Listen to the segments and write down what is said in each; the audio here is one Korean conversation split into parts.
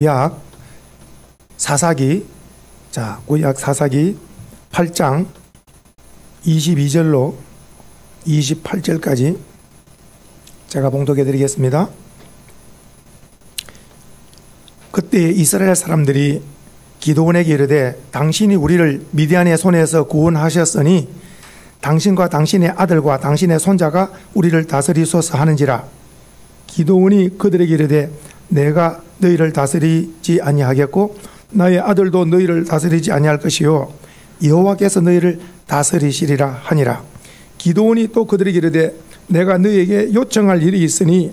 구약 사사기, 구약 사사기 8장 22절로 28절까지 제가 봉독해 드리겠습니다. 그때 이스라엘 사람들이 기드온에게 이르되 당신이 우리를 미디안의 손에서 구원하셨으니 당신과 당신의 아들과 당신의 손자가 우리를 다스리소서 하는지라. 기드온이 그들에게 이르되 내가 너희를 다스리지 아니하겠고 나의 아들도 너희를 다스리지 아니할 것이요 여호와께서 너희를 다스리시리라 하니라. 기드온이 또 그들에게 이르되 내가 너희에게 요청할 일이 있으니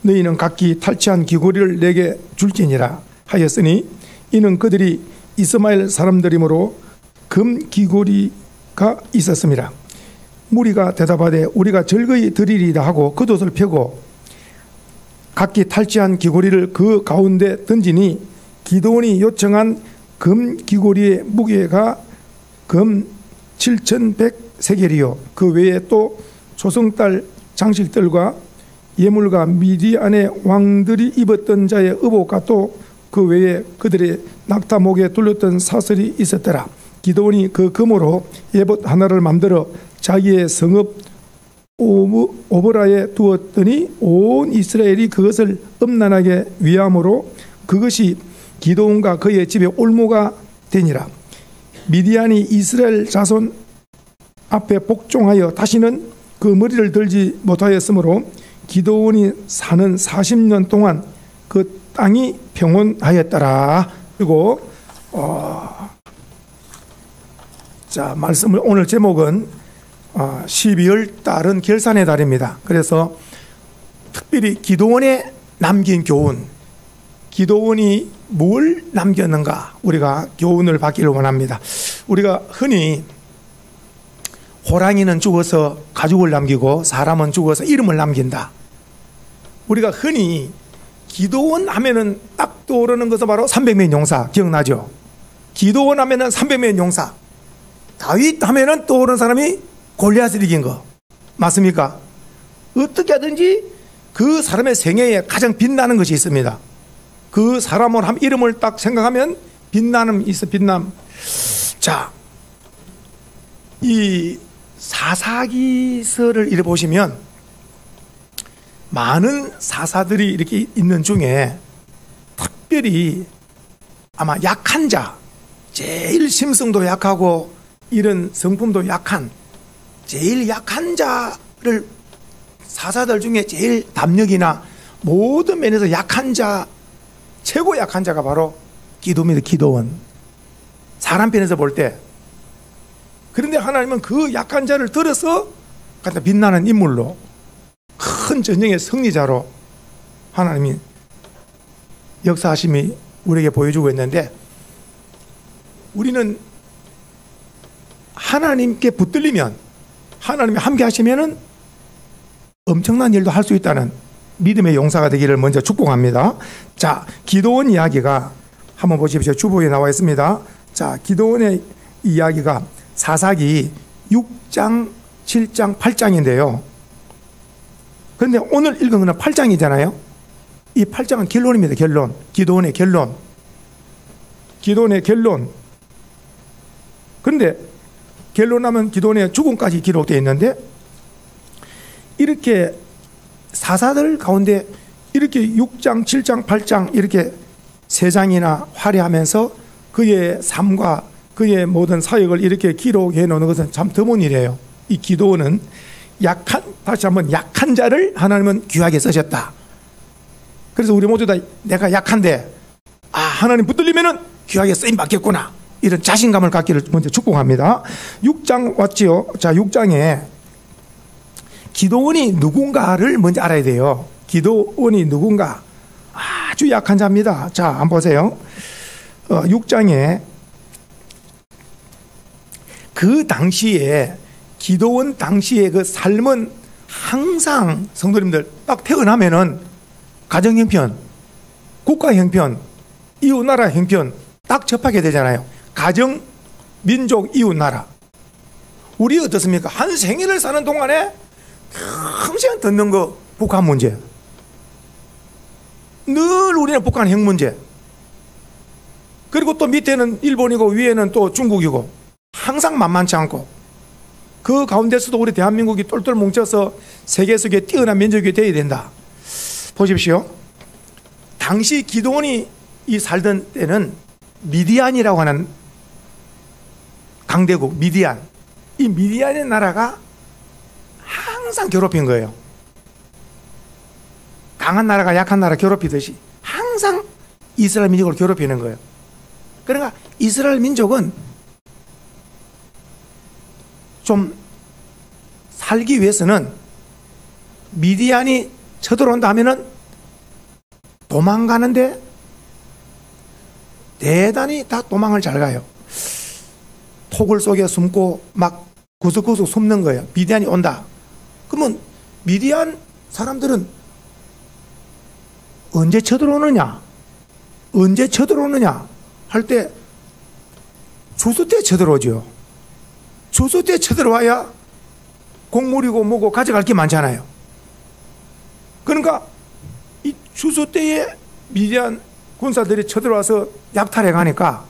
너희는 각기 탈취한 귀고리를 내게 줄지니라 하였으니 이는 그들이 이스마엘 사람들이므로 금 귀고리가 있었습니다. 무리가 대답하되 우리가 즐거이 드리리라 하고 겉옷을 펴고 각기 탈취한 귀고리를 그 가운데 던지니 기드온이 요청한 금 귀고리의 무게가 금 7,100세겔이요 그 외에 또 조승달 장식들과 예물과 미디안의 왕들이 입었던 자의 의복과 또 그 외에 그들의 낙타목에 둘렸던 사슬이 있었더라. 기드온이 그 금으로 예봇 하나를 만들어 자기의 성읍 오보라에 두었더니 온 이스라엘이 그것을 음란하게 위함으로 그것이 기드온과 그의 집에 올무가 되니라. 미디안이 이스라엘 자손 앞에 복종하여 다시는 그 머리를 들지 못하였으므로 기드온이 사는 40년 동안 그 땅이 평온하였더라. 그리고 말씀을 오늘 제목은 12월 달은 결산의 달입니다. 그래서 특별히 기드온에 남긴 교훈, 기드온이 뭘 남겼는가 우리가 교훈을 받기를 원합니다. 우리가 흔히 호랑이는 죽어서 가죽을 남기고 사람은 죽어서 이름을 남긴다. 우리가 흔히 기드온 하면은 딱 떠오르는 것은 바로 300명 용사 기억나죠? 기드온 하면은 300명 용사. 다윗 하면은 떠오르는 사람이 골리앗을 이긴 거 맞습니까? 어떻게 하든지 그 사람의 생애에 가장 빛나는 것이 있습니다. 그 사람을 한 이름을 딱 생각하면 빛나는 있어. 빛남. 자, 이 사사기서를 읽어보시면 많은 사사들이 이렇게 있는 중에 특별히 아마 약한 자, 제일 심성도 약하고 이런 성품도 약한 제일 약한 자를 사사들 중에 제일 담력이나 모든 면에서 약한 자, 최고 약한 자가 바로 기드온입니다. 기드온. 사람 편에서 볼 때. 그런데 하나님은 그 약한 자를 들어서 갖다 빛나는 인물로 큰 전쟁의 승리자로 하나님이 역사하심이 우리에게 보여주고 있는데 우리는 하나님께 붙들리면 하나님이 함께 하시면은 엄청난 일도 할 수 있다는 믿음의 용사가 되기를 먼저 축복합니다. 자, 기드온 이야기가 한번 보십시오. 주보에 나와 있습니다. 자, 기드온의 이야기가 사사기 6장, 7장, 8장인데요. 그런데 오늘 읽은 거는 8장이잖아요. 이 8장은 결론입니다. 결론. 기드온의 결론. 기드온의 결론. 그런데 결론하면 기드온의 죽음까지 기록되어 있는데 이렇게 사사들 가운데 이렇게 6장, 7장, 8장 이렇게 세 장이나 화려하면서 그의 삶과 그의 모든 사역을 이렇게 기록해 놓는 것은 참 드문 일이에요. 이 기드온은 다시 한번 약한 자를 하나님은 귀하게 쓰셨다. 그래서 우리 모두 다 내가 약한데 하나님 붙들리면은 귀하게 쓰임 받겠구나. 이런 자신감을 갖기를 먼저 축복합니다. 6장 왔지요. 자, 6장에 기드온이 누군가를 먼저 알아야 돼요. 기드온이 누군가 아주 약한 자입니다. 자, 한번 보세요. 6장에 그 당시에 기드온 당시의 그 삶은 항상 성도님들 딱 태어나면은 가정 형편, 국가 형편, 이웃 나라 형편 딱 접하게 되잖아요. 가정, 민족, 이웃 나라. 우리 어떻습니까? 한 생애를 사는 동안에 평생 듣는 거 북한 문제. 늘 우리는 북한 핵 문제. 그리고 또 밑에는 일본이고 위에는 또 중국이고 항상 만만치 않고 그 가운데서도 우리 대한민국이 똘똘 뭉쳐서 세계 속에 뛰어난 민족이 되어야 된다. 보십시오. 당시 기드온이 이 살던 때는 미디안이라고 하는 강대국 미디안, 이 미디안의 나라가 항상 괴롭힌 거예요. 강한 나라가 약한 나라 괴롭히듯이 항상 이스라엘 민족을 괴롭히는 거예요. 그러니까 이스라엘 민족은 좀 살기 위해서는 미디안이 쳐들어온다 하면은 도망가는데 대단히 다 도망을 잘 가요. 토굴 속에 숨고 막 구석구석 숨는 거예요. 미디안이 온다. 그러면 미디안 사람들은 언제 쳐들어오느냐? 언제 쳐들어오느냐? 할 때 추수 때 쳐들어오죠. 추수 때 쳐들어와야 곡물이고 뭐고 가져갈 게 많잖아요. 그러니까 이 추수 때에 미디안 군사들이 쳐들어와서 약탈해 가니까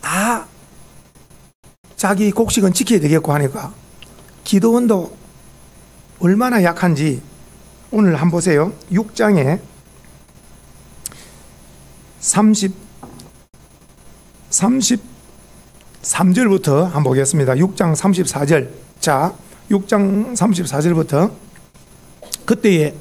다 자기 곡식은 지켜야 되겠고 하니까 기드온도 얼마나 약한지 오늘 한번 보세요. 6장에 33절부터 한번 보겠습니다. 6장 34절. 자, 6장 34절부터 그때의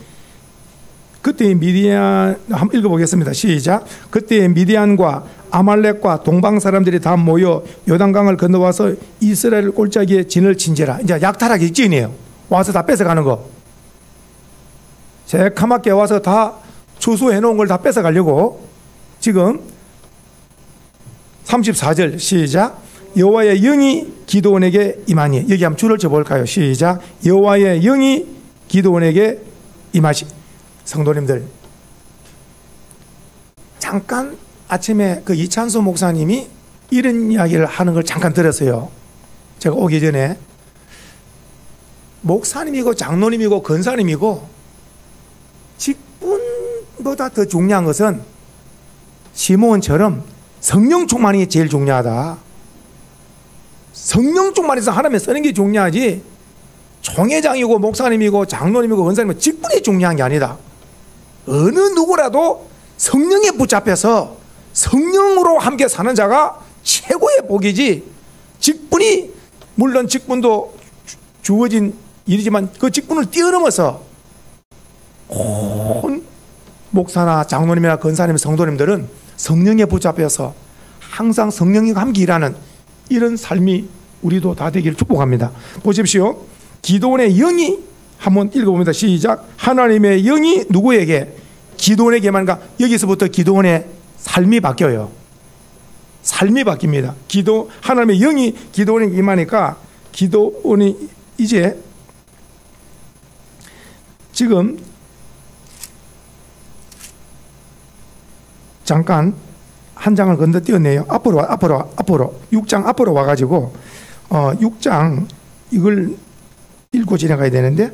미디안 한번 읽어보겠습니다. 시작. 그때의 미디안과 아말렉과 동방 사람들이 다 모여 요단강을 건너와서 이스라엘 골짜기에 진을 친지라. 이제 약탈하기 직전이에요. 와서 다 뺏어가는 거. 새카맣게 와서 다 추수해 놓은 걸 다 뺏어가려고 지금 34절 시작. 여호와의 영이 기드온에게 임하니. 여기 한번 줄을 쳐볼까요? 시작. 여호와의 영이 기드온에게 임하시. 성도님들, 잠깐 아침에 그 이찬수 목사님이 이런 이야기를 하는 걸 잠깐 들었어요. 제가 오기 전에. 목사님이고 장로님이고 권사님이고 직분보다 더 중요한 것은 시몬처럼 성령 충만이 제일 중요하다. 성령 충만해서 하나님의 쓰는 게 중요하지 총회장이고 목사님이고 장로님이고 권사님이고 직분이 중요한 게 아니다. 어느 누구라도 성령에 붙잡혀서 성령으로 함께 사는 자가 최고의 복이지, 직분이 물론 직분도 주어진 일이지만 그 직분을 뛰어넘어서 온 목사나 장로님이나 권사님, 성도님들은 성령에 붙잡혀서 항상 성령과 함께 일하는 이런 삶이 우리도 다 되기를 축복합니다. 보십시오. 기드온의 영이 한번 읽어봅니다. 시작. 하나님의 영이 누구에게? 기드온에게만. 가 여기서부터 기드온의 삶이 바뀌어요. 삶이 바뀝니다. 하나님의 영이 기드온에게 임하니까 기드온이 이제 지금 잠깐 한 장을 건너뛰었네요. 앞으로 6장 앞으로 와가지고 6장 이걸 읽고 지나가야 되는데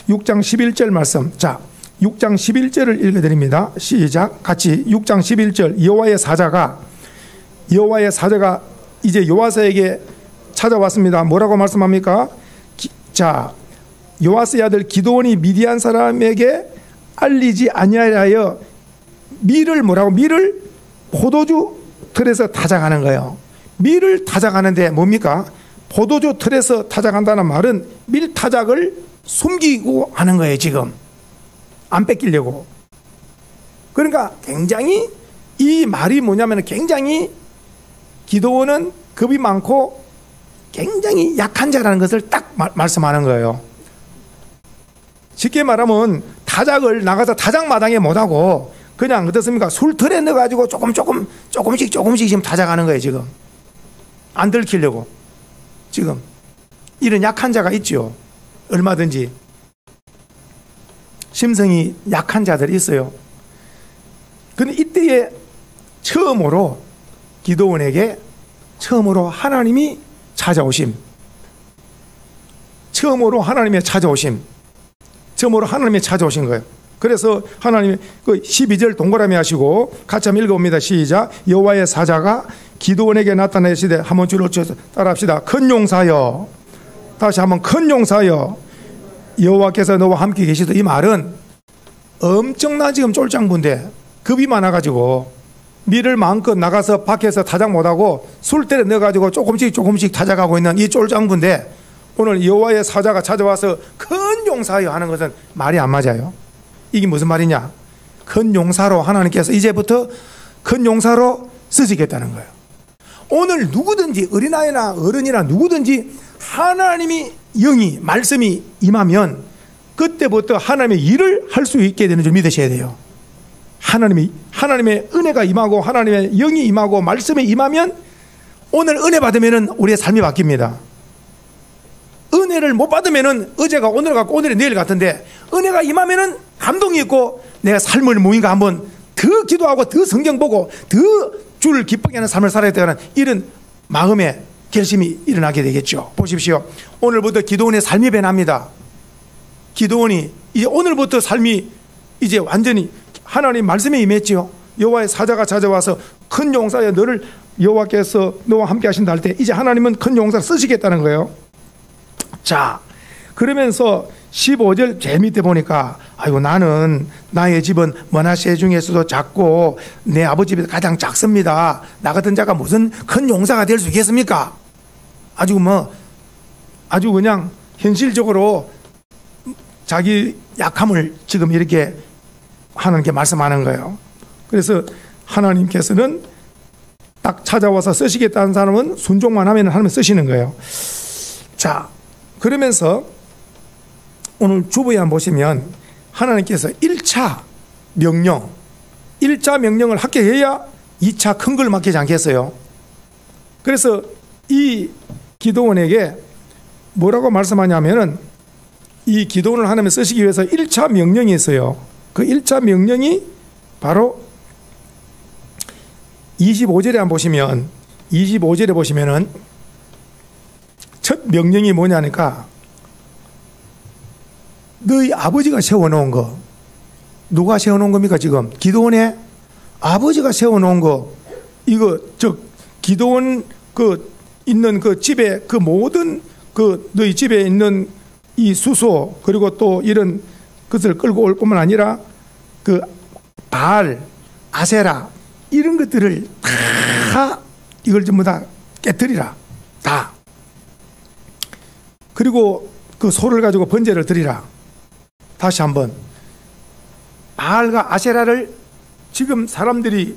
6장 11절 말씀. 자, 6장 11절을 읽어드립니다. 시작. 같이 6장 11절. 여호와의 사자가 이제 요아스에게 찾아왔습니다. 뭐라고 말씀합니까? 자, 요아스의 아들 기드온이 미디안 사람에게 알리지 아니하여 밀을 포도주 틀에서 타작하는 거예요. 밀을 타작하는데 뭡니까? 포도주 틀에서 타작한다는 말은 밀 타작을 숨기고 하는 거예요. 지금 안 뺏기려고. 그러니까 굉장히 이 말이 뭐냐면 굉장히 기드온은 겁이 많고 굉장히 약한 자라는 것을 딱 말씀하는 거예요. 쉽게 말하면 타작을 나가서 타작마당에 못하고 그냥 어떻습니까? 술 틀에 넣어가지고 조금씩 지금 타작하는 거예요. 지금 안 들키려고. 지금 이런 약한 자가 있죠. 얼마든지 심성이 약한 자들이 있어요. 근데 이때에 처음으로 기드온에게 하나님이 찾아오심. 처음으로 하나님이 찾아오신 거예요. 그래서 하나님이 그 12절 동그라미 하시고 같이 한번 읽어봅니다. 시작. 여호와의 사자가 기드온에게 나타내시되 한번 줄을 쳐서 따라합시다. 큰 용사여. 다시 한번 큰 용사여. 여호와께서 너와 함께 계시다. 이 말은 엄청난 지금 쫄장부인데 겁이 많아가지고 밀을 마음껏 나가서 밖에서 타작 못하고 술대에 넣어가지고 조금씩 타작하고 있는 이 쫄장부인데 오늘 여호와의 사자가 찾아와서 큰 용사여 하는 것은 말이 안 맞아요. 이게 무슨 말이냐? 큰 용사로 하나님께서 이제부터 큰 용사로 쓰시겠다는 거예요. 오늘 누구든지 어린아이나 어른이나 누구든지 하나님이 영이 말씀이 임하면 그때부터 하나님의 일을 할 수 있게 되는 줄 믿으셔야 돼요. 하나님의 은혜가 임하고 하나님의 영이 임하고 말씀이 임하면 오늘 은혜 받으면 우리의 삶이 바뀝니다. 은혜를 못 받으면 어제가 오늘 같고 오늘이 내일 같은데 은혜가 임하면 감동이 있고 내가 삶을 무인가 한번 더 기도하고 더 성경 보고 더 주를 기쁘게 하는 삶을 살아야 되는 이런 마음의 결심이 일어나게 되겠죠. 보십시오. 오늘부터 기도원의 삶이 변합니다. 기도원이 이제 오늘부터 삶이 이제 완전히 하나님 말씀에 임했지요. 여호와의 사자가 찾아와서 큰 용사여 너를 여호와께서 너와 함께 하신다 할 때 이제 하나님은 큰 용사를 쓰시겠다는 거예요. 자, 그러면서 15절 제일 밑에 보니까 아이고 나는 나의 집은 머나세 중에서도 작고 내 아버지 집에서 가장 작습니다. 나 같은 자가 무슨 큰 용사가 될 수 있겠습니까? 아주 그냥 현실적으로 자기 약함을 지금 이렇게 하나님께 말씀하는 거예요. 그래서 하나님께서는 딱 찾아와서 쓰시겠다는 사람은 순종만 하면 하나님 쓰시는 거예요. 자, 그러면서 오늘 주부에 한번 보시면 하나님께서 1차 명령을 합격해야 2차 큰 걸 맡기지 않겠어요. 그래서 이 기도원에게 뭐라고 말씀하냐면은 이 기도원을 하나님이 쓰시기 위해서 1차 명령이 있어요. 그 1차 명령이 바로 25절에 한번 보시면 25절에 보시면은 첫 명령이 뭐냐니까 너희 아버지가 세워놓은 거 누가 세워놓은 겁니까? 지금 기도원에 아버지가 세워놓은 거 이거 기도원 그 있는 그 집에 그 모든 그 너희 집에 있는 이 수소 그리고 또 이런 것을 끌고 올 뿐만 아니라 그 바알, 아세라 이런 것들을 다 이걸 전부 다 깨뜨리라 다. 그리고 그 소를 가지고 번제를 드리라. 다시 한번 바알과 아세라를 지금 사람들이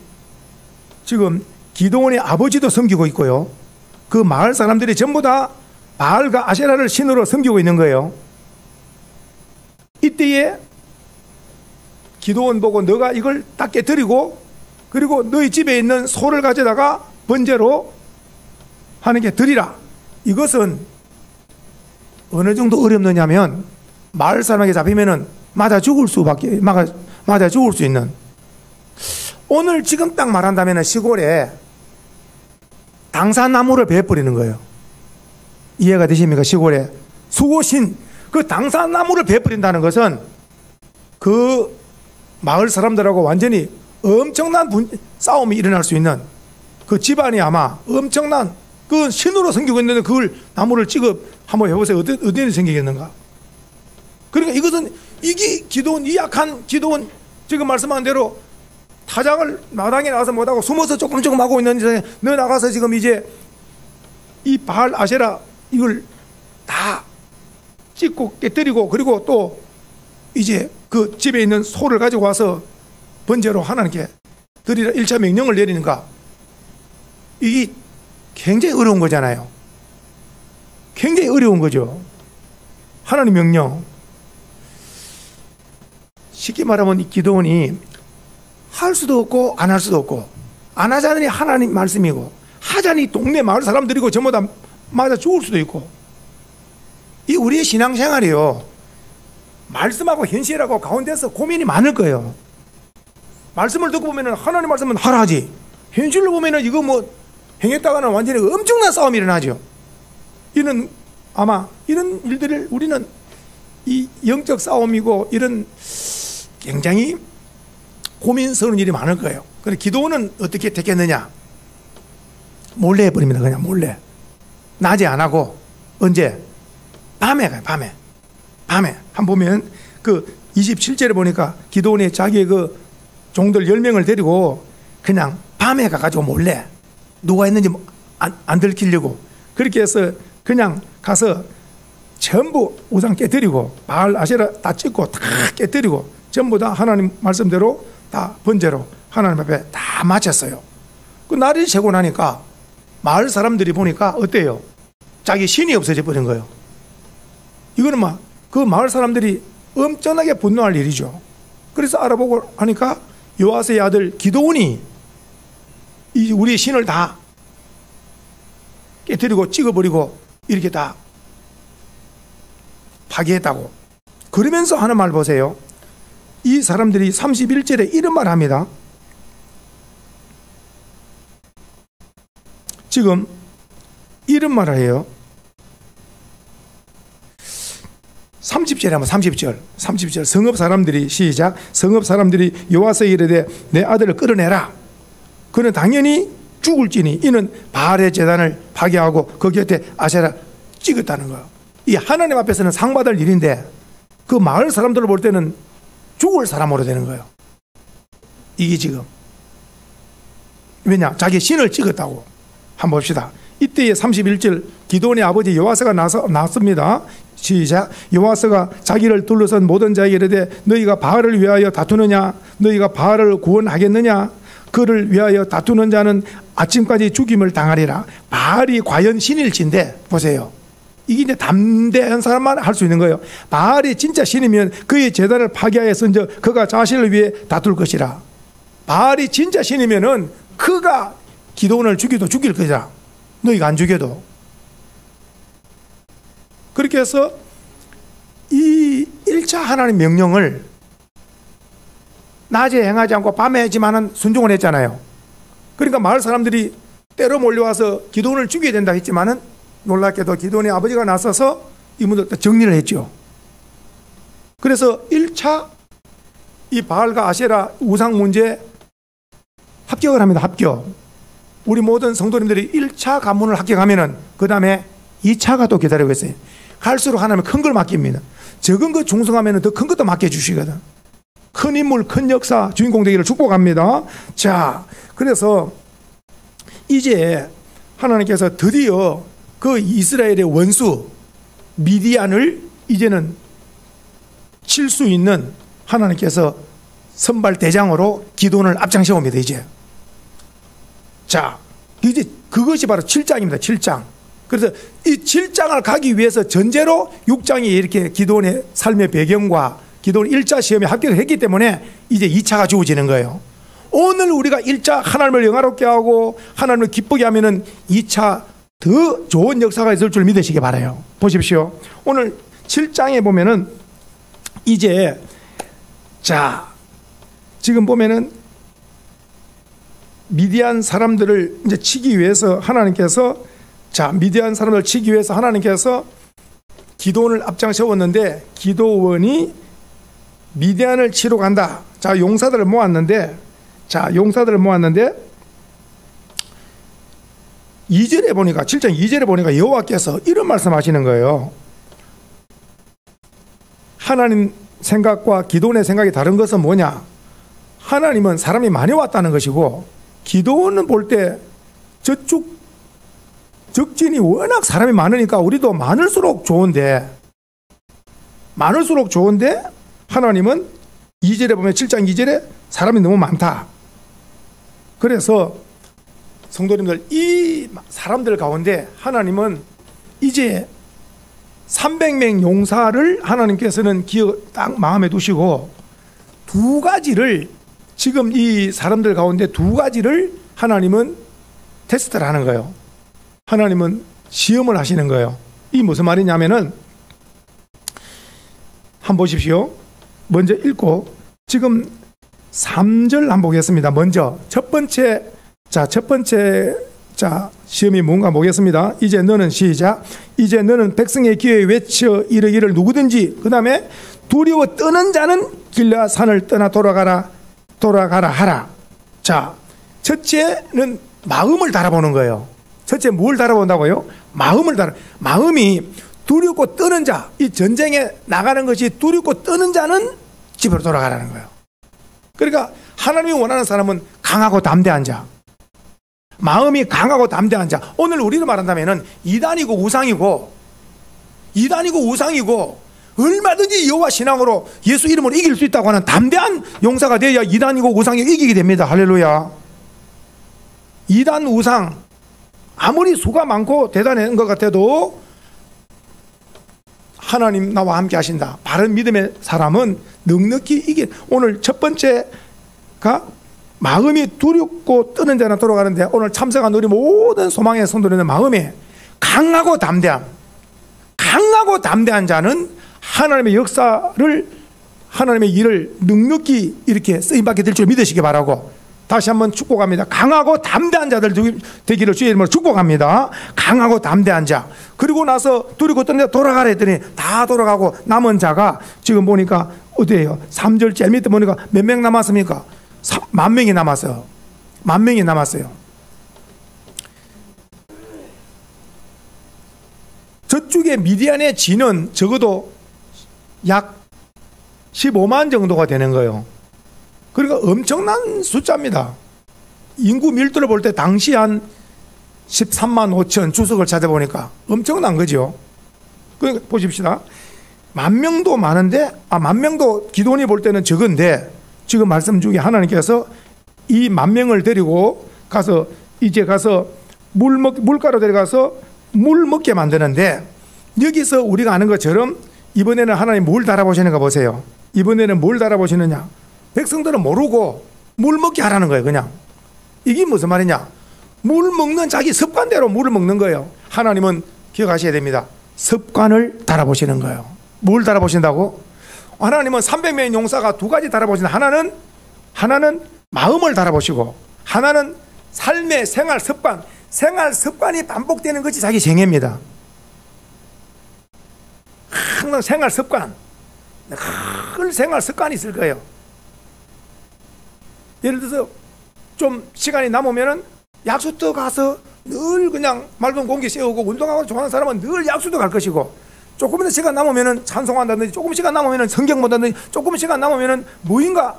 지금 기도원의 아버지도 섬기고 있고요. 그 마을 사람들이 전부 다 바알과 아세라를 신으로 섬기고 있는 거예요. 이때에 기도원 보고 너가 이걸 딱 깨뜨리고 그리고 너희 집에 있는 소를 가져다가 번제로 하는 게 드리라. 이것은 어느 정도 어렵느냐면 마을 사람에게 잡히면은 맞아 죽을 수 있는 오늘 지금 딱 말한다면 시골에 당사나무를 베어버리는 거예요. 이해가 되십니까? 시골에 수고신 그 당사나무를 베어버린다는 것은 그 마을 사람들하고 완전히 엄청난 싸움이 일어날 수 있는 그 집안이 아마 엄청난 그 신으로 섬기고 있는데 그걸 나무를 찍어 한번 해보세요. 어디에 생기겠는가? 그러니까 이것은 이게 기도원 이 약한 기도원 지금 말씀한 대로 타작을 마당에 나가서 못하고 숨어서 조금 하고 있는 세상에 너 나가서 지금 이제 이 바알 아세라 이걸 다 찍고 깨뜨리고 그리고 또 이제 그 집에 있는 소를 가지고 와서 번제로 하나님께 드리라 1차 명령을 내리는가? 이게 굉장히 어려운 거잖아요. 굉장히 어려운 거죠. 하나님 명령. 쉽게 말하면 이 기도원이 할 수도 없고 안 할 수도 없고 안 하자니 하나님 말씀이고 하자니 동네 마을 사람들이고 전부 다 맞아 죽을 수도 있고 이 우리의 신앙생활이요. 말씀하고 현실하고 가운데서 고민이 많을 거예요. 말씀을 듣고 보면 하나님 말씀은 하라지 현실로 보면 이거 뭐 행했다가는 완전히 엄청난 싸움이 일어나죠. 이는 아마 이런 일들을 우리는 이 영적 싸움이고 이런 굉장히 고민스러운 일이 많을 거예요. 그래서 기도원은 어떻게 택했느냐? 몰래 해버립니다. 그냥 몰래. 낮에 안 하고 언제? 밤에 가요. 밤에. 한번 보면 그 27절에 보니까 기도원이 자기의 그 종들 10명을 데리고 그냥 밤에 가가지고 몰래 누가 있는지 안 들키려고 그렇게 해서 그냥 가서 전부 우상 깨뜨리고 바알 아세라 다 찍고 다 깨뜨리고 전부 다 하나님 말씀대로 다 번제로 하나님 앞에 다 마쳤어요. 그 날이 새고 나니까 마을 사람들이 보니까 어때요? 자기 신이 없어져 버린 거예요. 이거는 막 그 마을 사람들이 엄청나게 분노할 일이죠. 그래서 알아보고 하니까 요아스의 아들 기드온이 우리 신을 다 깨뜨리고 찍어버리고 이렇게 다 파괴했다고. 그러면서 하는 말 보세요. 이 사람들이 31절에 이런 말 합니다. 지금 이런 말을 해요. 30절에 한번 30절 성읍 사람들이 시작. 성읍 사람들이 요아스에게 이르되 내 아들을 끌어내라. 그는 당연히 죽을지니 이는 바알의 제단을 파괴하고 그 곁에 아세라 찍었다는 거예요. 이 하나님 앞에서는 상받을 일인데 그 마을 사람들을 볼 때는 죽을 사람으로 되는 거예요. 이게 지금 왜냐? 자기 신을 찍었다고. 한번 봅시다. 이때의 31절 기드온의 아버지 요아스가 나왔습니다. 시작. 요아스가 자기를 둘러선 모든 자에게 이르되 너희가 바알을 위하여 다투느냐? 너희가 바알을 구원하겠느냐? 그를 위하여 다투는 자는 아침까지 죽임을 당하리라. 바알이 과연 신일진데 보세요. 이게 이제 담대한 사람만 할 수 있는 거예요. 바알이 진짜 신이면 그의 제단을 파괴하였은즉 그가 자신을 위해 다툴 것이라. 바알이 진짜 신이면은 그가 기드온을 죽여도 죽일 거다. 너희가 안 죽여도. 그렇게 해서 이 1차 하나님 명령을 낮에 행하지 않고 밤에 했지만은 순종을 했잖아요. 그러니까 마을 사람들이 때로 몰려와서 기드온을 죽여야 된다 했지만은 놀랍게도 기드온의 아버지가 나서서 이분들 정리를 했죠. 그래서 1차 이 바알과 아세라 우상 문제 합격을 합니다. 합격. 우리 모든 성도님들이 1차 관문을 합격하면은 그 다음에 2차가 또 기다리고 있어요. 갈수록 하나님은 큰 걸 맡깁니다. 적은 것 충성하면은 더 큰 것도 맡겨주시거든. 큰 인물, 큰 역사, 주인공 되기를 축복합니다. 자, 그래서 이제 하나님께서 드디어 그 이스라엘의 원수 미디안을 이제는 칠 수 있는 하나님께서 선발 대장으로 기드온을 앞장서 옵니다. 이제. 자, 이제 그것이 바로 7장입니다. 7장. 그래서 이 7장을 가기 위해서 전제로 6장이 이렇게 기드온의 삶의 배경과 기드온 1차 시험에 합격을 했기 때문에 이제 2차가 주어지는 거예요. 오늘 우리가 1차 하나님을 영화롭게 하고 하나님을 기쁘게 하면은 2차 더 좋은 역사가 있을 줄 믿으시기 바라요. 보십시오. 오늘 7장에 보면은 이제 자, 지금 보면은 미디안 사람들을 이제 치기 위해서 하나님께서 미디안 사람들을 치기 위해서 하나님께서 기드온을 앞장 세웠는데 기드온이 미디안을 치러 간다. 자, 용사들을 모았는데 2절에 보니까 7장 2절에 보니까 여호와께서 이런 말씀하시는 거예요. 하나님 생각과 기드온의 생각이 다른 것은 뭐냐? 하나님은 사람이 많이 왔다는 것이고 기드온은 볼 때 저쪽 적진이 워낙 사람이 많으니까 우리도 많을수록 좋은데 하나님은 2절에 보면 7장 2절에 사람이 너무 많다. 그래서 성도님들 이 사람들 가운데 하나님은 이제 300명 용사를 하나님께서는 딱 마음에 두시고 두 가지를 지금 이 사람들 가운데 두 가지를 하나님은 테스트를 하는 거예요. 하나님은 시험을 하시는 거예요. 이 무슨 말이냐면은 한번 보십시오. 먼저 읽고 지금 3절 한번 보겠습니다. 먼저 첫 번째 시험이 뭔가 보겠습니다. 이제 너는 시작. 이제 너는 백성의 귀에 외쳐 이르기를 누구든지 그 다음에 두려워 떠는 자는 길르앗 산을 떠나 돌아가라 하라. 자, 첫째는 마음을 달아보는 거예요. 첫째 뭘 달아본다고요? 마음이 두렵고 떠는 자, 이 전쟁에 나가는 것이 두렵고 떠는 자는 집으로 돌아가라는 거예요. 그러니까 하나님이 원하는 사람은 강하고 담대한 자, 마음이 강하고 담대한 자. 오늘 우리로 말한다면은 이단이고 우상이고 얼마든지 여호와 신앙으로 예수 이름으로 이길 수 있다고 하는 담대한 용사가 되어야 이단이고 우상이 이기게 됩니다. 할렐루야. 이단 우상 아무리 수가 많고 대단한 것 같아도 하나님 나와 함께 하신다. 바른 믿음의 사람은 넉넉히 이긴. 오늘 첫 번째가 마음이 두렵고 떠는 자는 돌아가는데, 오늘 참석한 우리 모든 소망의 성도들의 마음에 강하고 담대한 자는 하나님의 역사를, 하나님의 일을 넉넉히 이렇게 쓰임받게 될 줄 믿으시기 바라고, 다시 한번 축복합니다. 강하고 담대한 자들 되기를 주의 이름으로 축복합니다. 강하고 담대한 자. 그리고 나서 두렵고 떠는 자 돌아가라 했더니 다 돌아가고 남은 자가 지금 보니까 어디에요? 3절 제일 밑에 보니까 몇 명 남았습니까? 10,000명이 남았어요. 10,000명이 남았어요. 저쪽에 미디안의 진은 적어도 약 15만 정도가 되는 거예요. 그러니까 엄청난 숫자입니다. 인구 밀도를 볼 때 당시 한 13만 5천 주석을 찾아보니까 엄청난 거죠. 그러니까 보십시다. 10,000명도 많은데, 10,000명도 기도원이 볼 때는 적은데, 지금 말씀 중에 하나님께서 이 10,000명을 데리고 가서 이제 가서 물가로 데려가서 물 먹게 만드는데, 여기서 우리가 아는 것처럼 이번에는 하나님 뭘 달아보시는가 보세요. 이번에는 뭘 달아보시느냐? 백성들은 모르고 물 먹게 하라는 거예요. 그냥 이게 무슨 말이냐? 물 먹는 자기 습관대로 물을 먹는 거예요. 하나님은 기억하셔야 됩니다. 습관을 달아보시는 거예요. 뭘 달아보신다고? 하나님은 300명의 용사가 두 가지 달아보신다. 하나는 마음을 달아보시고, 하나는 삶의 생활 습관이 반복되는 것이 자기 정예입니다. 항상 생활 습관이 있을 거예요. 예를 들어서 좀 시간이 남으면은 약수터 가서 늘 그냥 맑은 공기 쐬우고 운동하고 좋아하는 사람은 늘 약수터 갈 것이고, 조금이라도 시간 남으면은 찬송한다든지, 조금 시간 남으면은 성경 본다든지, 조금 시간 남으면은 무인가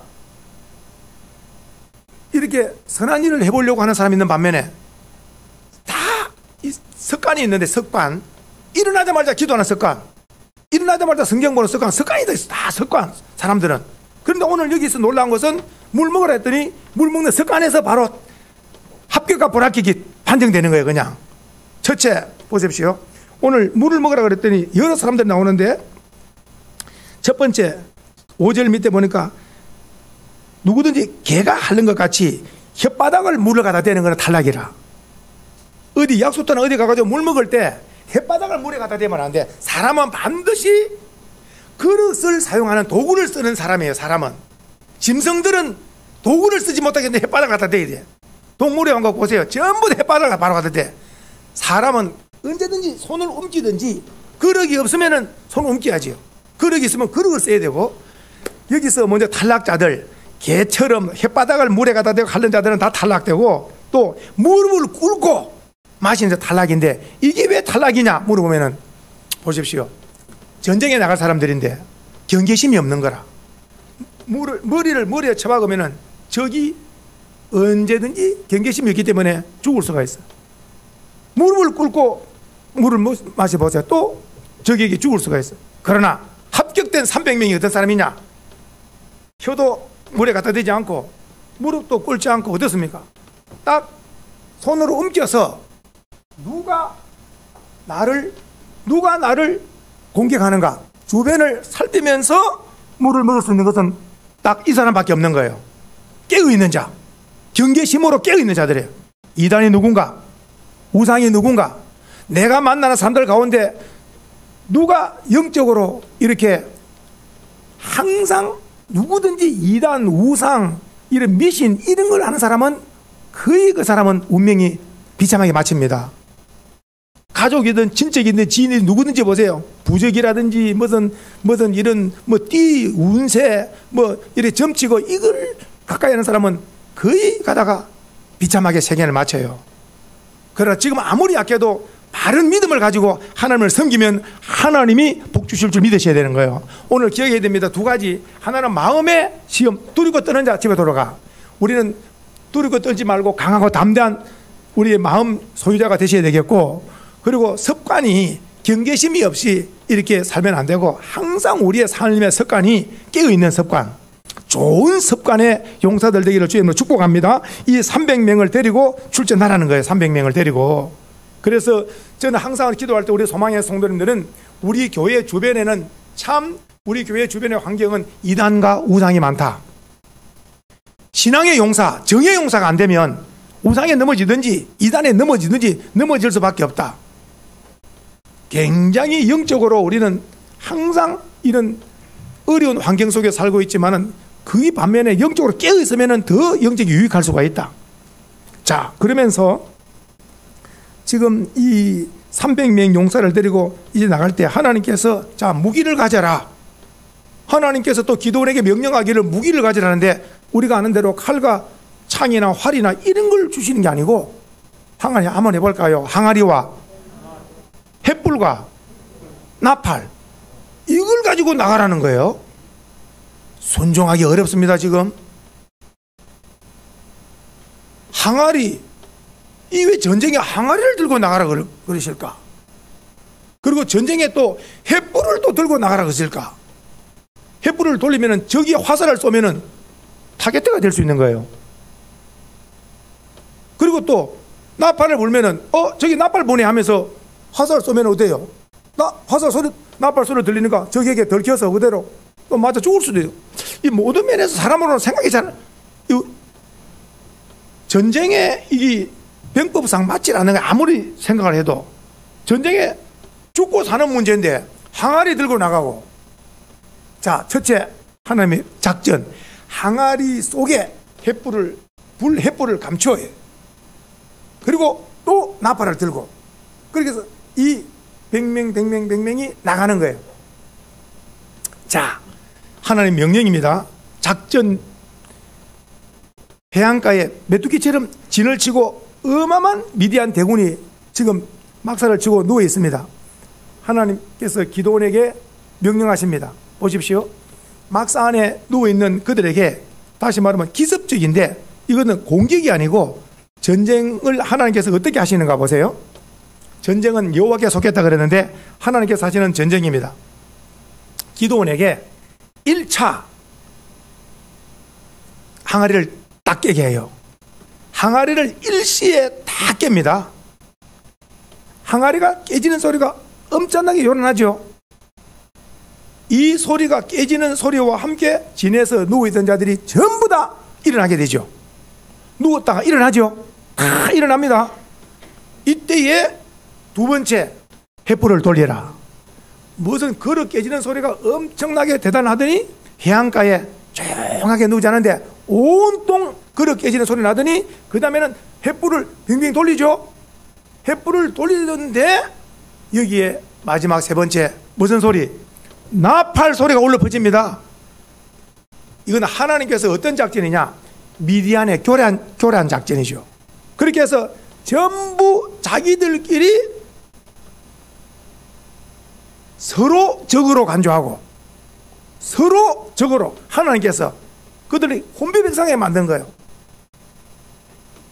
이렇게 선한 일을 해보려고 하는 사람이 있는 반면에, 다 이 습관이 있는데, 습관, 일어나자마자 기도하는 습관, 일어나자마자 성경 보는 습관이 다 있어. 다 습관, 사람들은. 그런데 오늘 여기서 놀라운 것은 물 먹으라 했더니 물 먹는 습관에서 바로 합격과 불합격이 판정되는 거예요. 그냥 첫째 보십시오. 오늘 물을 먹으라 그랬더니 여러 사람들이 나오는데, 첫 번째 5절 밑에 보니까 누구든지 개가 핥는 것 같이 혓바닥을 물을 갖다 대는 거는 탈락이라. 어디 약수터나 어디 가가지고 물 먹을 때 혓바닥을 물에 갖다 대면 안 돼. 사람은 반드시 그릇을 사용하는 도구를 쓰는 사람이에요. 사람은. 짐승들은 도구를 쓰지 못하겠는데 혓바닥을 갖다 대야 돼. 동물에 온 거 보세요. 전부 다 혓바닥을 바로 갖다 대. 사람은 언제든지 손을 움키든지, 그릇이 없으면 손을 움켜야지요. 그릇이 있으면 그릇을 써야 되고, 여기서 먼저 탈락자들, 개처럼 혓바닥을 물에 갖다 대고 핥는 자들은 다 탈락되고, 또 무릎을 꿇고 마시는 자 탈락인데, 이게 왜 탈락이냐 물어보면은, 보십시오. 전쟁에 나갈 사람들인데 경계심이 없는 거라. 머리를 머리에 쳐박으면은 적이 언제든지 경계심이 있기 때문에 죽을 수가 있어. 무릎을 꿇고 물을 마셔보세요. 또 적에게 죽을 수가 있어. 그러나 합격된 300명이 어떤 사람이냐? 혀도 물에 갖다 대지 않고 무릎도 꿇지 않고 어떻습니까? 딱 손으로 움켜서 누가 나를 공격하는가, 주변을 살피면서 물을 먹을 수 있는 것은 딱 이 사람밖에 없는 거예요. 깨어있는 자, 경계심으로 깨어있는 자들이에요. 이단이 누군가, 우상이 누군가, 내가 만나는 사람들 가운데 누가 영적으로 이렇게 항상 누구든지 이단, 우상, 이런 미신 이런 걸 하는 사람은 거의 그 사람은 운명이 비참하게 마칩니다. 가족이든 친척이든 지인이든 누구든지 보세요. 부적이라든지 무슨 이런 띠, 운세 이렇게 점치고 이걸 가까이 하는 사람은 거의 가다가 비참하게 세계를 마쳐요. 그러나 지금 아무리 약해도 바른 믿음을 가지고 하나님을 섬기면 하나님이 복 주실 줄 믿으셔야 되는 거예요. 오늘 기억해야 됩니다. 두 가지. 하나는 마음의 시험, 두리고 떠는 자 집에 돌아가. 우리는 두리고 떨지 말고 강하고 담대한 우리의 마음 소유자가 되셔야 되겠고, 그리고 습관이 경계심이 없이 이렇게 살면 안 되고 항상 우리의 삶의 습관이 깨어있는 습관, 좋은 습관의 용사들 되기를 주님으로 축복합니다. 이 300명을 데리고 출전하라는 거예요. 300명을 데리고. 그래서 저는 항상 기도할 때 우리 소망의 성도님들은 우리 교회 주변에는 참 우리 교회 주변의 환경은 이단과 우상이 많다. 신앙의 용사, 정의 용사가 안 되면 우상에 넘어지든지 이단에 넘어지든지 넘어질 수밖에 없다. 굉장히 영적으로 우리는 항상 이런 어려운 환경 속에 살고 있지만은 그 반면에 영적으로 깨어있으면 더 영적이 유익할 수가 있다. 자, 그러면서 지금 이 300명 용사를 데리고 이제 나갈 때 하나님께서 자, 무기를 가져라. 하나님께서 또 기도원에게 명령하기를 무기를 가져라는데 우리가 아는 대로 칼과 창이나 활이나 이런 걸 주시는 게 아니고 항아리 한번 해볼까요? 항아리와 횃불과 나팔 이걸 가지고 나가라는 거예요. 순종하기 어렵습니다. 지금 항아리, 이 왜 전쟁에 항아리를 들고 나가라 그러실까? 그리고 전쟁에 또 횃불을 또 들고 나가라 그러실까? 횃불을 돌리면은 적이 화살을 쏘면은 타겟트가 될 수 있는 거예요. 그리고 또 나팔을 불면은 저기 나팔 보내 하면서 화살 쏘면 어때요? 화살 소리, 나팔 소리 들리니까 적에게 들켜서 그대로 또 맞아 죽을 수도 있어요. 이 모든 면에서 사람으로는 생각이 잘, 전쟁에 이 병법상 맞지 않는 거 아무리 생각을 해도 전쟁에 죽고 사는 문제인데 항아리 들고 나가고. 자, 첫째 하나님의 작전, 항아리 속에 횃불을 감춰야 해요. 그리고 또 나팔을 들고, 그래서 이 100명이 나가는 거예요. 자, 하나님 명령입니다. 작전, 해안가에 메뚜기처럼 진을 치고 어마어마한 미디안 대군이 지금 막사를 치고 누워 있습니다. 하나님께서 기도원에게 명령하십니다. 보십시오. 막사 안에 누워 있는 그들에게, 다시 말하면 기습적인데 이거는 공격이 아니고 전쟁을 하나님께서 어떻게 하시는가 보세요. 전쟁은 여호와께 속했다 그랬는데 하나님께서 하시는 전쟁입니다. 기도원에게 1차 항아리를 딱 깨게 해요. 항아리를 일시에 다 깹니다. 항아리가 깨지는 소리가 엄청나게 요란하죠. 이 소리가 깨지는 소리와 함께 진에서 누워있던 자들이 전부 다 일어나게 되죠. 누웠다가 일어나죠. 다 일어납니다. 이때에 두 번째, 횃불을 돌리라. 무슨 그릇 깨지는 소리가 엄청나게 대단하더니 해안가에 조용하게 누우지 않은데 온통 그릇 깨지는 소리 나더니 그 다음에는 횃불을 빙빙 돌리죠. 횃불을 돌리는데 여기에 마지막 세 번째 무슨 소리? 나팔 소리가 울려 퍼집니다. 이건 하나님께서 어떤 작전이냐? 미디안의 교란 작전이죠. 그렇게 해서 전부 자기들끼리 서로 적으로 간주하고 서로 적으로 하나님께서 그들이 혼비백산하게 만든 거예요.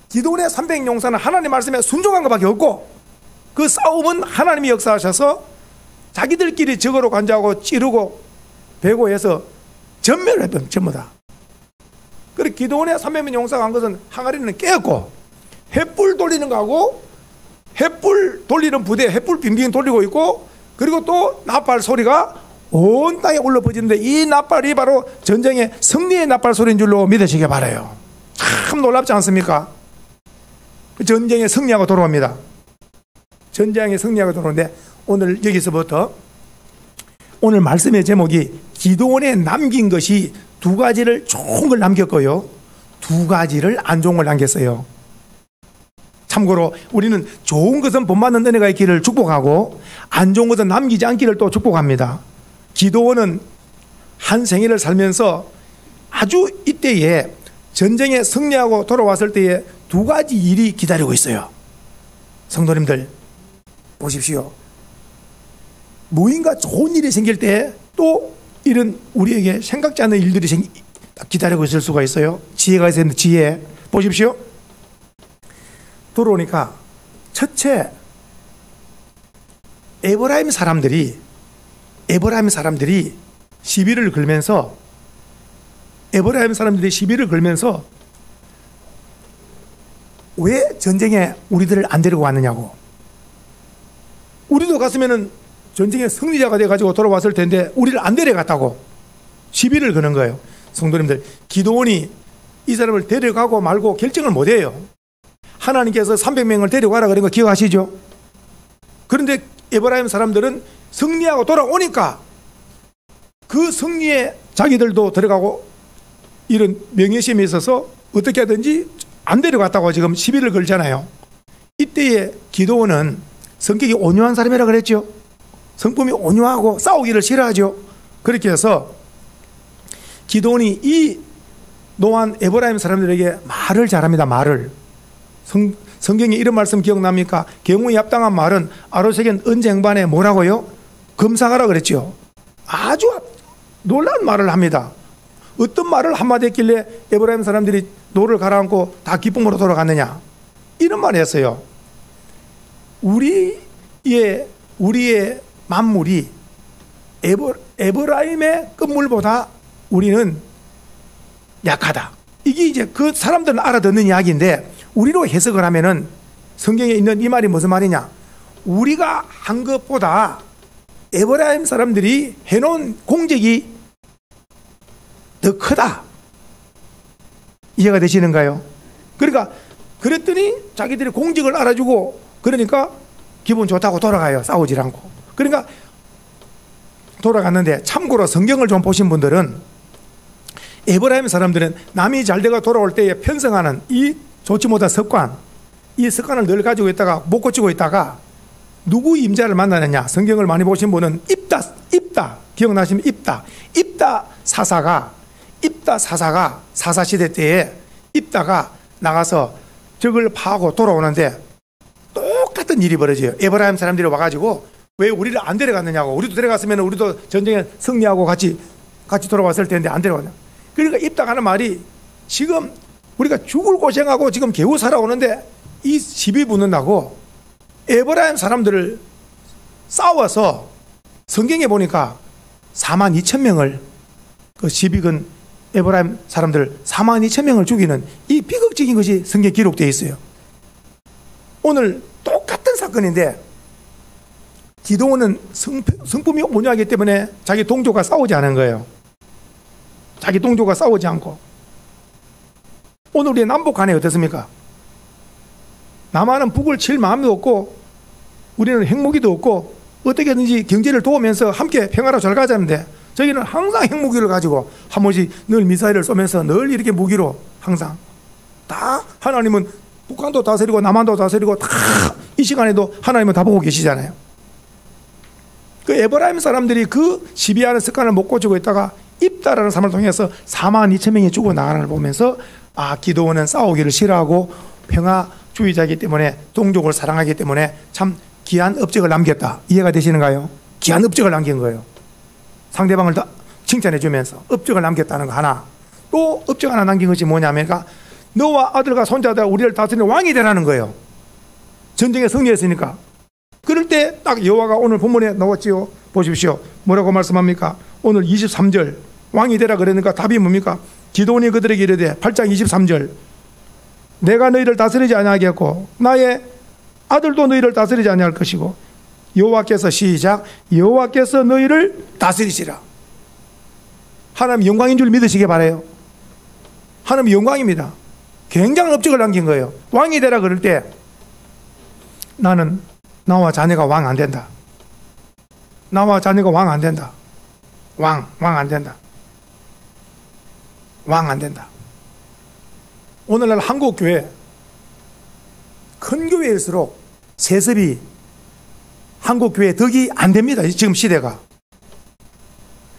기도원의 300용사는 하나님 말씀에 순종한 것밖에 없고 그 싸움은 하나님이 역사하셔서 자기들끼리 적으로 간주하고 찌르고 베고 해서 전멸을 했던 전부 다. 그리고 기도원의 300명 용사가 한 것은 항아리는 깨었고 횃불 돌리는 거하고 횃불 돌리는 부대에 횃불 빙빙 돌리고 있고 그리고 또 나팔 소리가 온 땅에 울려 퍼지는데 이 나팔이 바로 전쟁의 승리의 나팔 소리인 줄로 믿으시기 바라요. 참 놀랍지 않습니까? 전쟁에 승리하고 돌아옵니다. 전쟁에 승리하고 돌아오는데 오늘 여기서부터 오늘 말씀의 제목이 기도원에 남긴 것이 두 가지를 좋은 걸 남겼고요, 두 가지를 안 좋은 걸 남겼어요. 참고로 우리는 좋은 것은 본받는 은혜가 있기를 축복하고 안 좋은 것은 남기지 않기를 또 축복합니다. 기도원은 한 생애를 살면서 아주 이때에 전쟁에 승리하고 돌아왔을 때에 두 가지 일이 기다리고 있어요. 성도님들 보십시오. 무인가 좋은 일이 생길 때 또 이런 우리에게 생각지 않는 일들이 기다리고 있을 수가 있어요. 지혜가 있어야 되는데 지혜 보십시오. 들어오니까 첫째 에브라임 사람들이 시비를 걸면서 왜 전쟁에 우리들을 안 데리고 왔느냐고. 우리도 갔으면은 전쟁의 승리자가 돼가지고 돌아왔을 텐데 우리를 안 데려갔다고 시비를 거는 거예요. 성도님들, 기도원이 이 사람을 데려가고 말고 결정을 못해요. 하나님께서 300명을 데려가라 그런 거 기억하시죠? 그런데 에브라임 사람들은 승리하고 돌아오니까 그 승리에 자기들도 들어가고 이런 명예심이 있어서 어떻게 하든지 안 데려갔다고 지금 시비를 걸잖아요. 이때의 기도원은 성격이 온유한 사람이라 그랬죠. 성품이 온유하고 싸우기를 싫어하죠. 그렇게 해서 기도원이 이 노한 에브라임 사람들에게 말을 잘합니다. 말을. 성경에 이런 말씀 기억납니까? 경우에 합당한 말은 아로새긴 언쟁반에 뭐라고요? 검사하라 그랬죠. 아주 놀라운 말을 합니다. 어떤 말을 한마디 했길래 에브라임 사람들이 노를 가라앉고 다 기쁨으로 돌아갔느냐, 이런 말을 했어요. 우리의 만물이 에브라임의 끝물보다 우리는 약하다. 이게 이제 그 사람들은 알아듣는 이야기인데 우리로 해석을 하면은 성경에 있는 이 말이 무슨 말이냐? 우리가 한 것보다 에브라임 사람들이 해놓은 공적이 더 크다. 이해가 되시는가요? 그러니까 그랬더니 자기들이 공적을 알아주고 그러니까 기분 좋다고 돌아가요. 싸우질 않고. 그러니까 돌아갔는데, 참고로 성경을 좀 보신 분들은 에브라임 사람들은 남이 잘되고 돌아올 때에 편성하는 이 좋지 못한 습관, 이 습관을 늘 가지고 있다가 못 고치고 있다가 누구 임자를 만나느냐. 성경을 많이 보신 분은 입다 기억나시면 입다 사사가 사사시대 때에 입다가 나가서 적을 파하고 돌아오는데 똑같은 일이 벌어져요. 에브라임 사람들이 와가지고 왜 우리를 안 데려갔느냐고. 우리도 데려갔으면 우리도 전쟁에 승리하고 같이 돌아왔을 텐데 안 데려갔냐. 그러니까 입다가 하는 말이, 지금 우리가 죽을 고생하고 지금 겨우 살아오는데 이 시비 붙는다고 에브라임 사람들을 싸워서, 성경에 보니까 42,000명을 그 시비건 에브라임 사람들 42,000명을 죽이는 이 비극적인 것이 성경에 기록되어 있어요. 오늘 똑같은 사건인데 기도원은 성품이 온유하기 때문에 자기 동족과 싸우지 않은 거예요. 자기 동족과 싸우지 않고. 오늘 우리 남북 간에 어떻습니까? 남한은 북을 칠 마음도 없고 우리는 핵무기도 없고 어떻게든지 경제를 도우면서 함께 평화로 잘 가자는데, 저희는 항상 핵무기를 가지고 한 번씩 늘 미사일을 쏘면서 늘 이렇게 무기로 항상 다, 하나님은 북한도 다스리고 남한도 다스리고 다 이 시간에도 하나님은 다 보고 계시잖아요. 그 에브라임 사람들이 그 시비하는 습관을 못 고치고 있다가 입다라는 사람을 통해서 42,000명이 죽어 나가는 걸 보면서, 아, 기도원은 싸우기를 싫어하고 평화주의자이기 때문에, 동족을 사랑하기 때문에 참 귀한 업적을 남겼다. 이해가 되시는가요? 귀한 업적을 남긴 거예요. 상대방을 다 칭찬해 주면서 업적을 남겼다는 거 하나. 또 업적 하나 남긴 것이 뭐냐면, 너와 아들과 손자들 우리를 다스리는 왕이 되라는 거예요. 전쟁에 승리했으니까. 그럴 때 딱 여호와가 오늘 본문에 나왔지요. 보십시오. 뭐라고 말씀합니까? 오늘 23절 왕이 되라 그러니까 답이 뭡니까? 기도원이 그들에게 이르되, 8장 23절, 내가 너희를 다스리지 아니하겠고 나의 아들도 너희를 다스리지 아니할 것이고 여호와께서, 시작, 여호와께서 너희를 다스리시라. 하나님 영광인 줄 믿으시기 바라요. 하나님 영광입니다. 굉장한 업적을 남긴 거예요. 왕이 되라 그럴 때 나는 나와 자녀가 왕 안 된다. 나와 자녀가 왕 안 된다. 왕 안 된다. 왕 안 된다. 오늘날 한국 교회 큰 교회일수록 세습이 한국 교회 덕이 안 됩니다. 지금 시대가.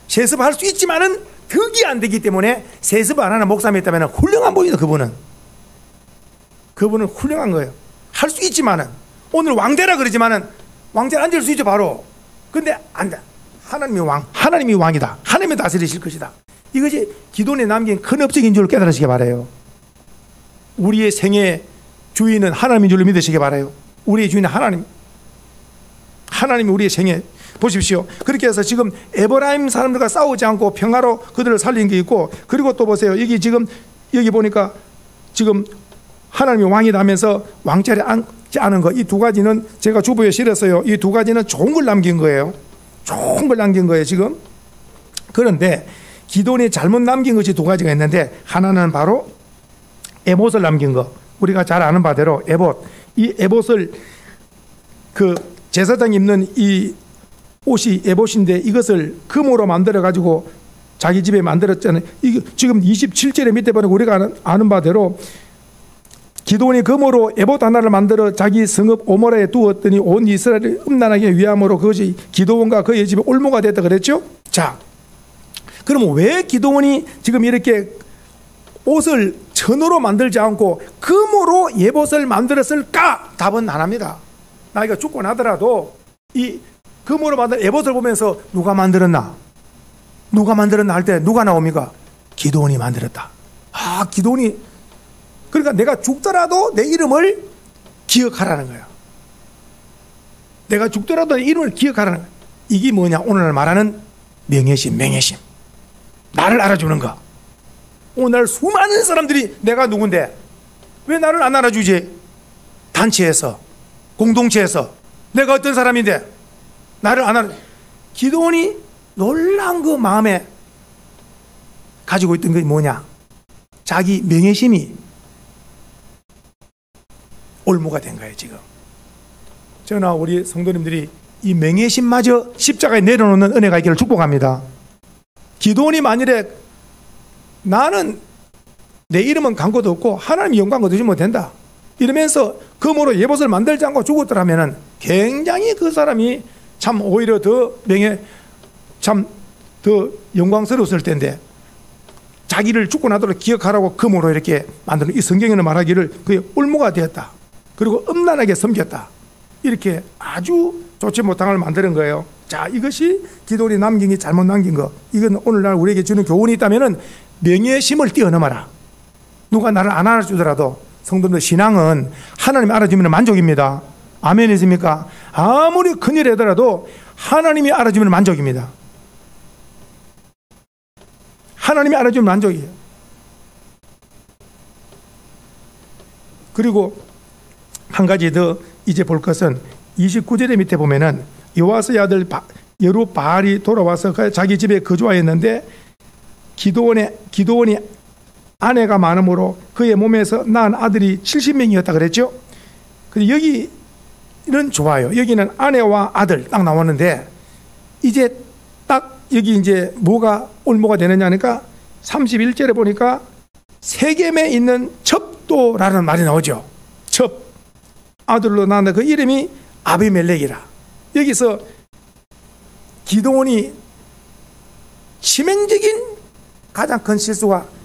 세습할 수 있지만은 덕이 안 되기 때문에 세습 안 하는 목사님이 있다면 훌륭한 분이다. 그분은 훌륭한 거예요. 할 수 있지만은 오늘 왕대라 그러지만은 왕대 앉을 수 있죠 바로. 근데 안 돼. 하나님이 왕이다. 하나님이 다스리실 것이다. 이것이 기도원에 남긴 큰 업적인 줄 깨달으시기 바라요. 우리의 생애 주인은 하나님인 줄 믿으시기 바라요. 우리의 주인은 하나님이 우리의 생애. 보십시오. 그렇게 해서 지금 에브라임 사람들과 싸우지 않고 평화로 그들을 살린 게 있고, 그리고 또 보세요. 여기 보니까 지금 하나님이 왕이다 하면서 왕자리에 앉지 않은 거, 이 두 가지는 제가 주보에 실었어요. 이 두 가지는 좋은 걸 남긴 거예요. 좋은 걸 남긴 거예요 지금. 그런데 기도원이 잘못 남긴 것이 두 가지가 있는데, 하나는 바로 에봇을 남긴 거. 우리가 잘 아는 바대로 에봇, 이 에봇을 그 제사장 입는 이 옷이 에봇인데 이것을 금으로 만들어 가지고 자기 집에 만들었잖아요. 이게 지금 27절에 밑에 보니까 우리가 아는 바대로 기도원이 금으로 에봇 하나를 만들어 자기 성읍 오모라에 두었더니 온 이스라엘을 음란하게 위함으로 그것이 기도원과 그의 집에 올무가 됐다 그랬죠. 자, 그럼 왜 기도원이 지금 이렇게 옷을 천으로 만들지 않고 금으로 에봇을 만들었을까? 답은 하나입니다. 나이가 죽고 나더라도 이 금으로 만든 에봇을 보면서 누가 만들었나 할 때 누가 나옵니까? 기도원이 만들었다. 기도원이. 그러니까 내가 죽더라도 내 이름을 기억하라는 거야. 내가 죽더라도 내 이름을 기억하라는 거야. 이게 뭐냐? 오늘날 말하는 명예심. 나를 알아주는 거. 오늘 수많은 사람들이 내가 누군데 왜 나를 안 알아주지? 단체에서, 공동체에서 내가 어떤 사람인데 나를 안 알아. 기도원이 놀라운 그 마음에 가지고 있던 게 뭐냐? 자기 명예심이 올무가 된 거예요 지금. 저나 우리 성도님들이 이 명예심마저 십자가에 내려놓는 은혜가 있기를 축복합니다. 기도원이 만일에 나는 내 이름은 간것도 없고 하나님 영광 거두지 못한다 이러면서 금으로 에봇을 만들지 않고 죽었더라면 굉장히 그 사람이 참 오히려 더 영광스러웠을 텐데, 자기를 죽고 나도록 기억하라고 금으로 이렇게 만드는, 이 성경에는 말하기를 그의 올무가 되었다. 그리고 음란하게 섬겼다. 이렇게 아주 좋지 못한 걸 만드는 거예요. 자, 이것이 기도원이 남긴 게 잘못 남긴 거. 이건 오늘날 우리에게 주는 교훈이 있다면은 명예심을 뛰어넘어라. 누가 나를 안 알아주더라도 성도들 신앙은 하나님이 알아주면 만족입니다. 아멘이십니까? 아무리 큰일 하더라도 하나님이 알아주면 만족입니다. 하나님이 알아주면 만족이에요. 그리고 한 가지 더 이제 볼 것은 29절의 밑에 보면은 요아스의 아들 여루바알이 돌아와서 자기 집에 거주하였는데 기도원이 아내가 많으므로 그의 몸에서 낳은 아들이 70명이었다 그랬죠. 근데 여기는 좋아요. 여기는 아내와 아들 딱 나왔는데, 이제 딱 여기 이제 뭐가 올무가 되느냐 하니까 31절에 보니까 세겜에 있는 첩도라는 말이 나오죠. 첩, 아들로 낳았는데 그 이름이 아비멜렉이라. 여기서 기도원이 치명적인 가장 큰 실수가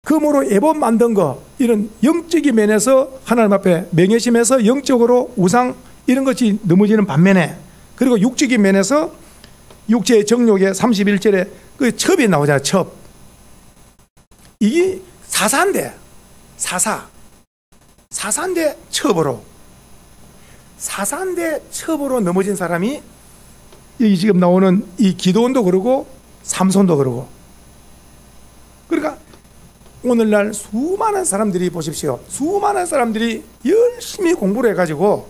금으로 에봇 만든 거, 이런 영적인 면에서 하나님 앞에 명예심에서 영적으로 우상 이런 것이 넘어지는 반면에, 그리고 육적인 면에서 육체의 정욕에 31절에 그 첩이 나오잖아요. 첩. 이게 사사인데 사사인데 첩으로 넘어진 사람이 여기 지금 나오는 이 기도원도 그러고 삼손도 그러고. 그러니까 오늘날 수많은 사람들이 보십시오. 수많은 사람들이 열심히 공부를 해가지고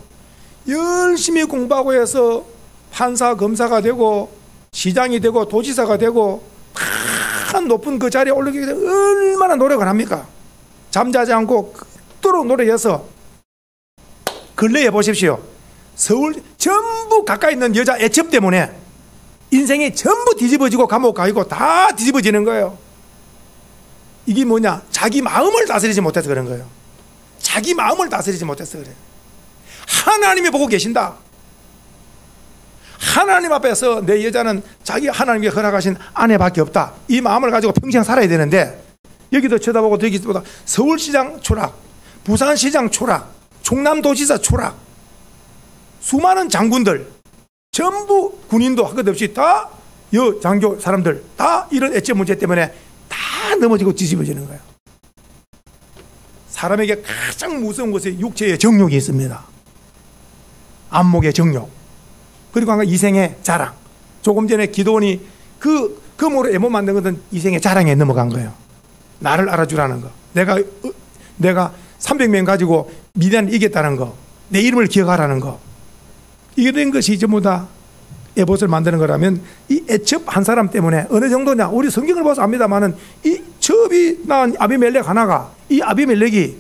열심히 공부하고 해서 판사, 검사가 되고 시장이 되고 도지사가 되고 큰 높은 그 자리에 오르기 위해서 얼마나 노력을 합니까? 잠자지 않고 그토록 노력해서. 근래에 보십시오. 서울 전부 가까이 있는 여자 애첩 때문에 인생이 전부 뒤집어지고 감옥 가고 다 뒤집어지는 거예요. 이게 뭐냐? 자기 마음을 다스리지 못해서 그런 거예요. 자기 마음을 다스리지 못해서 그래. 하나님이 보고 계신다. 하나님 앞에서 내 여자는 자기 하나님이 허락하신 아내밖에 없다. 이 마음을 가지고 평생 살아야 되는데, 여기도 쳐다보고 저기도 쳐다보다 서울시장 초락, 부산시장 초락, 충남도지사 초락, 수많은 장군들, 전부 군인도 할 것 없이 다 여장교 사람들 다 이런 애적 문제 때문에 다 넘어지고 뒤집어지는 거예요. 사람에게 가장 무서운 것이 육체의 정욕이 있습니다. 안목의 정욕, 그리고 이생의 자랑. 조금 전에 기도원이 그 금으로 애모 만든 것은 이생의 자랑에 넘어간 거예요. 나를 알아주라는 거, 내가 300명 가지고 미디안을 이겼다는 거, 내 이름을 기억하라는 거, 이게 된 것이 전부 다 에봇을 만드는 거라면, 이 애첩 한 사람 때문에 어느 정도냐, 우리 성경을 봐서 압니다만은 이 첩이 낳은 아비멜렉 하나가, 이 아비멜렉이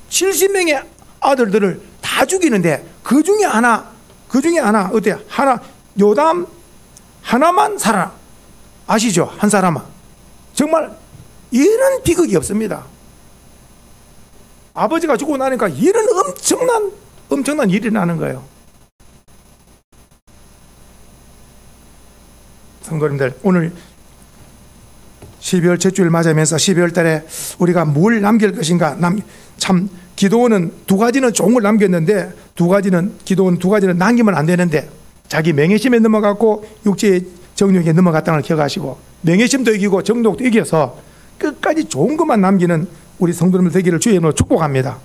70명의 아들들을 다 죽이는데 그 중에 하나 어때? 하나, 요담 하나만 살아. 아시죠? 한 사람만. 정말 이런 비극이 없습니다. 아버지가 죽고 나니까 이런 엄청난 일이 나는 거예요. 성도님들, 오늘 12월 첫 주일 맞으면서 12월 달에 우리가 뭘 남길 것인가. 참 기도원은 두 가지는 좋은 걸 남겼는데, 기도원 두 가지는 남기면 안 되는데, 자기 명예심에 넘어갔고 육체의 정욕에 넘어갔다는 걸 기억하시고, 명예심도 이기고 정욕도 이겨서 끝까지 좋은 것만 남기는 우리 성도님들 되기를 주의 이름으로 축복합니다.